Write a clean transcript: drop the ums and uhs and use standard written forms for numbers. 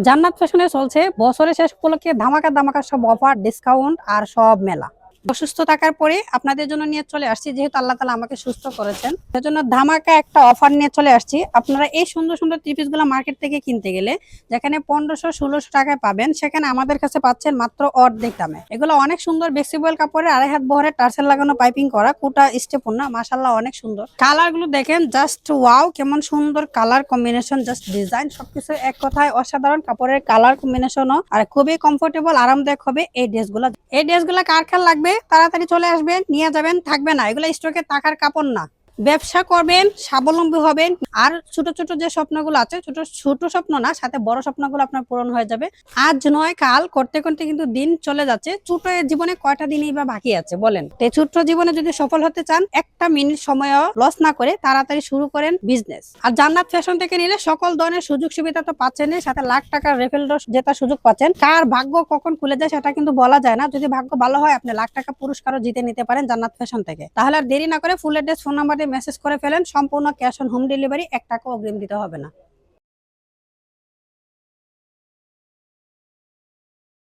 জান্নাত ফ্যাশনে চলছে বছরের শেষ উপলক্ষে ধামাকা ধামাকা সব অফার, ডিসকাউন্ট আর সব মেলা। অসুস্থ থাকার পরে আপনাদের জন্য নিয়ে চলে আসছি, যেহেতু আল্লাহ তাআলা আমাকে সুস্থ করেছেন, সেজন্য ধামাকা একটা অফার নিয়ে চলে আসছি। আপনারা এই সুন্দর সুন্দর থ্রি পিস গুলো মার্কেট থেকে কিনতে গেলে যেখানে 1500-1600 টাকায় পাবেন, সেখানে আমাদের কাছে পাচ্ছেন মাত্র অর্ধেক দামে। এগুলো অনেক সুন্দর ফ্লেক্সিবল কাপড়ের, 2.5 হাত বহরের টার্সেল লাগানো, পাইপিং করা, কোটা স্টেপন না, মাশাআল্লাহ অনেক সুন্দর। কালার গুলো দেখেন, জাস্ট ওয়াও, কেমন সুন্দর কালার কম্বিনেশন, জাস্ট ডিজাইন, সবকিছু এক কথায় অসাধারণ। কাপড়ের কালার কম্বিনেশনও আর খুবই কমফোর্টেবল, আরামদায়ক হবে এই ড্রেসগুলো কার কার লাগবে তাড়াতাড়ি চলে আসবেন, নিয়ে যাবেন, থাকবে না এগুলো স্টকে থাকার কাপড় না। ব্যবসা করবেন, স্বাবলম্বী হবেন, আর ছোট ছোট যে স্বপ্নগুলো আছে, ছোট ছোট স্বপ্ন না, সাথে বড় স্বপ্নগুলো আপনার পূরণ হয়ে যাবে। আজ নয় কাল করতে করতে কিন্তু দিন চলে যাচ্ছে। ছোট জীবনে কয়টা দিনই বা বাকি আছে বলেন? এই ছোট্ট জীবনে যদি সফল হতে চান, একটা মিনিট সময়ও লস না করে তাড়াতাড়ি শুরু করেন বিজনেস। আর জান্নাত ফ্যাশন থেকে নিলে সকল ধরনের সুযোগ সুবিধা তো পাচ্ছেন, সাথে লাখ টাকার রেফেল জেতার সুযোগ পাচ্ছেন। কার ভাগ্য কখন খুলে যায় সেটা কিন্তু বলা যায় না। যদি ভাগ্য ভালো হয়, আপনি লাখ টাকা পুরস্কারও জিতে নিতে পারেন জান্নাত ফ্যাশন থেকে। তাহলে আর দেরি না করে ফুল অ্যাড্রেস, ফোন নাম্বার দিয়ে মেসেজ করে ফেলেন। সম্পূর্ণ ক্যাশ অন হোম ডেলিভারি, 1 টাকা অগ্রিম দিতে হবে না।